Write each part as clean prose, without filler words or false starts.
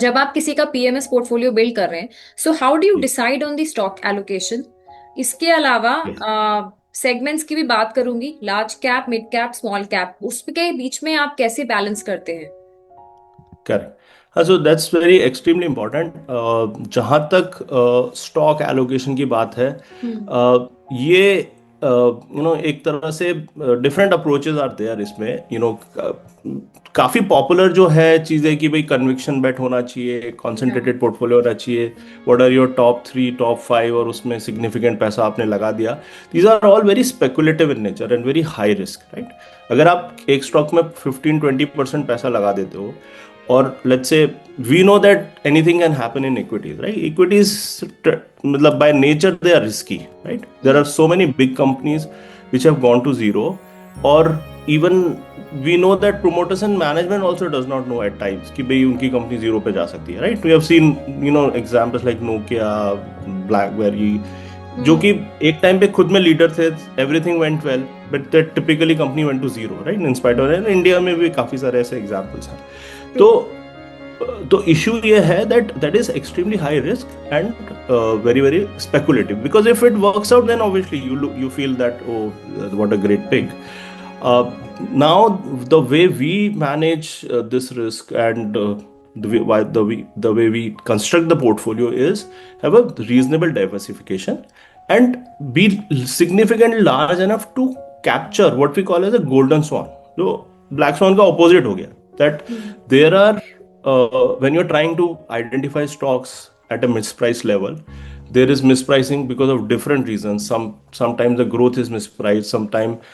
जब आप किसी का पीएमएस पोर्टफोलियो बिल्ड कर रहे हैं, सो हाउ डू यू जी। Decide on the stock allocation? इसके अलावा यस। सेगमेंट्स की भी बात करूंगी, large cap, mid cap, small cap, उसके बीच में आप कैसे बैलेंस करते हैं? करेक्ट। हाँ, so that's very extremely important. जहाँ तक स्टॉक एलोकेशन की बात है, हम्म। ये एक तरह से डिफरेंट अप्रोचेस आर देयर इसमें। काफ़ी पॉपुलर जो है चीज़ें कि भाई कन्विक्शन बेट होना चाहिए, हाँ। कॉन्सेंट्रेटेड पोर्टफोलियो होना चाहिए, what are your top three top five, और उसमें सिग्निफिकेंट पैसा आपने लगा दिया। These are all very speculative in nature and very high risk, right? अगर आप एक स्टॉक में 15-20% पैसा लगा देते हो, और let's say we know that anything can happen in equities, right? Equities, मतलब by nature they are risky, right? There hmm. are so many big companies which have gone to zero, or even we know that promoters and management also does not know at times कि भाई उनकी company zero पे जा सकती है, right? We have seen examples like Nokia, BlackBerry, जो हम्म। कि एक टाइम पे खुद में लीडर थे, everything went well, but that typically company went to zero, right? In spite of, India में भी काफी सारे ऐसे एग्जांपल्स हैं। ट्रू। तो इशू ये है that that is extremely high risk and very very speculative, because if it works out then obviously you feel that oh what a great pick. Now the way we manage this risk, and the way we construct the portfolio is have a reasonable diversification and be significantly large enough to capture what we call as a golden swan. जो black swan का opposite हो गया, that there are when you're trying to identify stocks at a mispriced level, there is mispricing because of different reasons. Sometimes the growth is mispriced, sometimes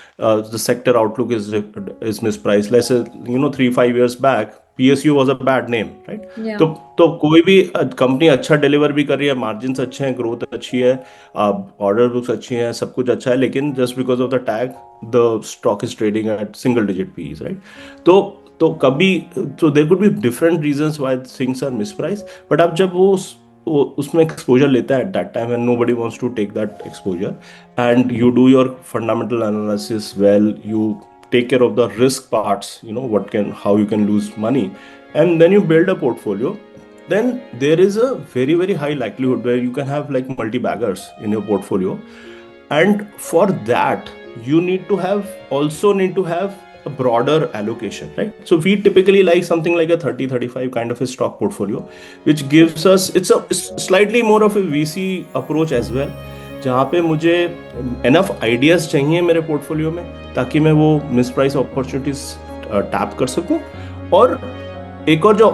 the sector outlook is mispriced. Let's say 3-5 years back PSU was a bad name, right? या। तो कोई भी company अच्छा deliver भी कर रही है, margin अच्छे हैं, ग्रोथ अच्छी है, ऑर्डर बुक्स अच्छी हैं, सब कुछ अच्छा है, लेकिन just because of the tag the stock is trading at single digit PEs, right? तो कभी तो there could be different reasons why things are misprice, but अब जब वो उसमें एक्सपोजर लेता है at that time and nobody wants to take that exposure, and you do your fundamental analysis well, you take care of the risk parts, how you can lose money, and then you build a portfolio, then there is a very very high likelihood where you can have like multi baggers in your portfolio. And for that you need to have a broader allocation, right? So we typically like something like a 30-35 kind of a stock portfolio, which gives us, it's slightly more of a VC approach as well, जहाँ पे मुझे enough ideas चाहिए मेरे portfolio में ताकि मैं वो मिसप्राइस opportunities tap कर सकूं। और एक और जो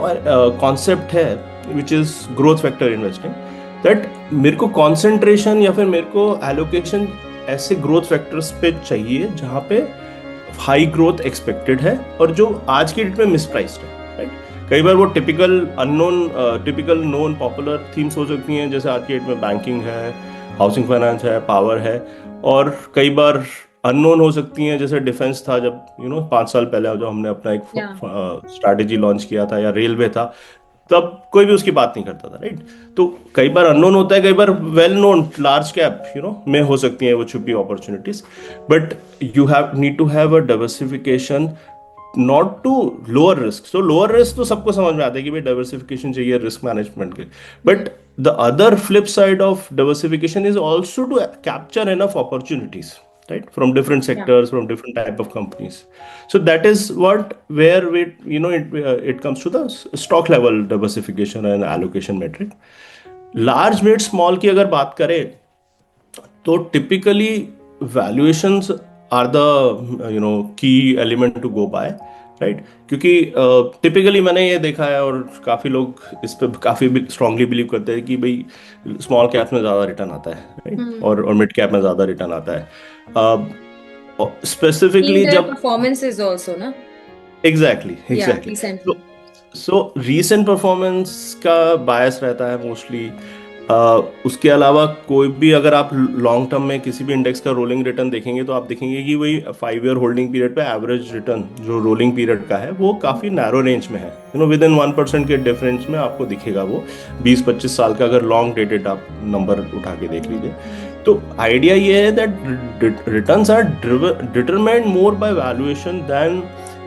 कॉन्सेप्ट है which is growth factor investing, that मेरे को कॉन्सेंट्रेशन या फिर मेरे को एलोकेशन ऐसे ग्रोथ फैक्टर्स पे चाहिए जहाँ पे हाई ग्रोथ एक्सपेक्टेड है और जो आज की डेट में मिसप्राइस्ड है, राइट? कई बार वो टिपिकल नोन पॉपुलर थीम्स हो सकती हैं, जैसे आज की डेट में बैंकिंग है, हाउसिंग फाइनेंस है, पावर है, और कई बार अननोन हो सकती हैं, जैसे डिफेंस था जब 5 साल पहले जब हमने अपना एक या। स्ट्रैटेजी लॉन्च किया था, या रेलवे था, तब कोई भी उसकी बात नहीं करता था, राइट? तो कई बार अननोन होता है, कई बार वेल नोन लार्ज कैप में हो सकती हैं वो छुपी opportunities, but you have need to have a diversification, not to lower risk. So lower risk तो सबको समझ में आता है कि भाई डाइवर्सिफिकेशन चाहिए रिस्क मैनेजमेंट के, but the other flip side of diversification is also to capture enough opportunities, right, from different या। sectors, from different type of companies. So that is what where we it comes to the stock level diversification and allocation metric. Large mid small की अगर बात करें तो typically valuations are the key element to go by, right? क्योंकि typically मैंने ये देखा है और काफ़ी लोग इस पे काफ़ी स्ट्रांगली बिलीव करते हैं कि भाई स्मॉल कैप में ज़्यादा रिटर्न आता है, राइट? हम्म। और मिड कैप में ज़्यादा रिटर्न आता है, स्पेसिफिकली Seen their जब performances also, ना? Exactly Yeah, exactly recently. सो रीसेंट परफॉर्मेंस का बायस रहता है मोस्टली। उसके अलावा कोई भी अगर आप लॉन्ग टर्म में किसी भी इंडेक्स का रोलिंग रिटर्न देखेंगे तो आप देखेंगे कि वही 5 ईयर होल्डिंग पीरियड पे एवरेज रिटर्न जो रोलिंग पीरियड का है वो काफ़ी नैरो रेंज में है, विद इन 1% के डिफरेंस में आपको दिखेगा वो 20-25 साल का, अगर लॉन्ग डेटेड आप नंबर उठा के देख लीजिए। तो आइडिया ये है that returns are determined more by valuation than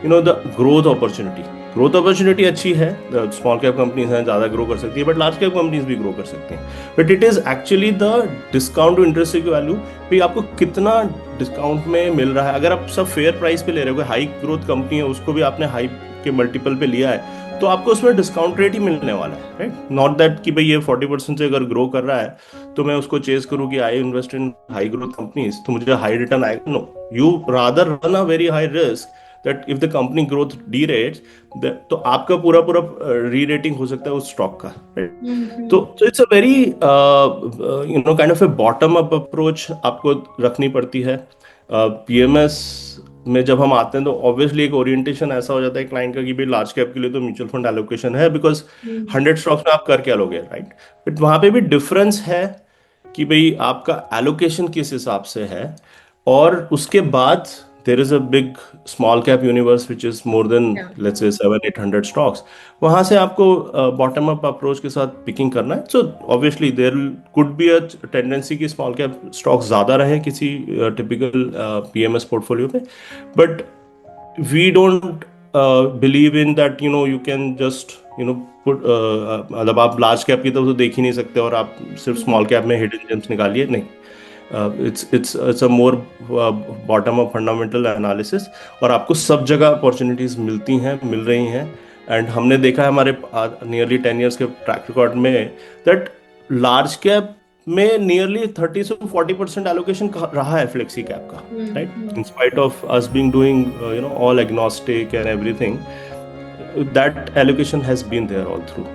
the growth opportunity, growth opportunity अच्छी है, स्मॉल कैप कंपनीज हैं ज़्यादा ग्रो कर सकती है, बट लार्ज कैप कंपनीज भी ग्रो कर सकती हैं, but it is actually the discount to interest की वैल्यू भी आपको कितना डिस्काउंट में मिल रहा है। अगर आप सब फेयर प्राइस पे ले रहे हो, हाई ग्रोथ कंपनी है उसको भी आपने हाई के मल्टीपल पे लिया है, तो आपको उसमें डिस्काउंट रेट ही मिलने वाला है, राइट? नॉट दैट कि भाई ये 40% से अगर ग्रो कर रहा है तो मैं उसको चेज करूँ कि I invest in high growth companies तो मुझे हाई रिटर्न आएगा। No, you rather run a very high risk that if the company growth derates, तो आपका पूरा पूरा री रेटिंग हो सकता है उस स्टॉक का, राइट? हम्म। तो it's a very kind of A bottom up approach आपको रखनी पड़ती है। पीएमएस में जब हम आते हैं तो ऑब्वियसली एक ओरिएंटेशन ऐसा हो जाता है क्लाइंट का कि भाई लार्ज कैप के लिए तो म्यूचुअल फंड एलोकेशन है, बिकॉज हम्म। 100 स्टॉक्स में आप कर क्या लोगे, राइट? बट वहां पे भी डिफरेंस है कि भाई आपका एलोकेशन किस हिसाब से है, और उसके बाद there is a big small cap universe which is more than Yeah. Let's say 700-800 stocks. वहां से आपको बॉटम अप अप्रोच के साथ पिकिंग करना है। So obviously there could be a tendency कि स्मॉल कैप स्टॉक्स ज़्यादा रहे किसी टिपिकल पीएमएस पोर्टफोलियो में, but we don't believe in that, you can just put मतलब आप लार्ज कैप की तरफ तो देख ही नहीं सकते और आप सिर्फ हम्म। स्मॉल कैप में हिडन जेम्स निकालिए, नहीं। It's a more bottom up fundamental analysis, और आपको सब जगह अपॉर्चुनिटीज मिलती हैं, मिल रही हैं। एंड हमने देखा है हमारे नियरली 10 years के ट्रैक रिकॉर्ड में दैट लार्ज कैप में नियरली 30 से 40% एलोकेशन रहा है फ्लेक्सी कैप का, right? Hmm. In spite of us being doing all agnostic and everything, that allocation has been there all through.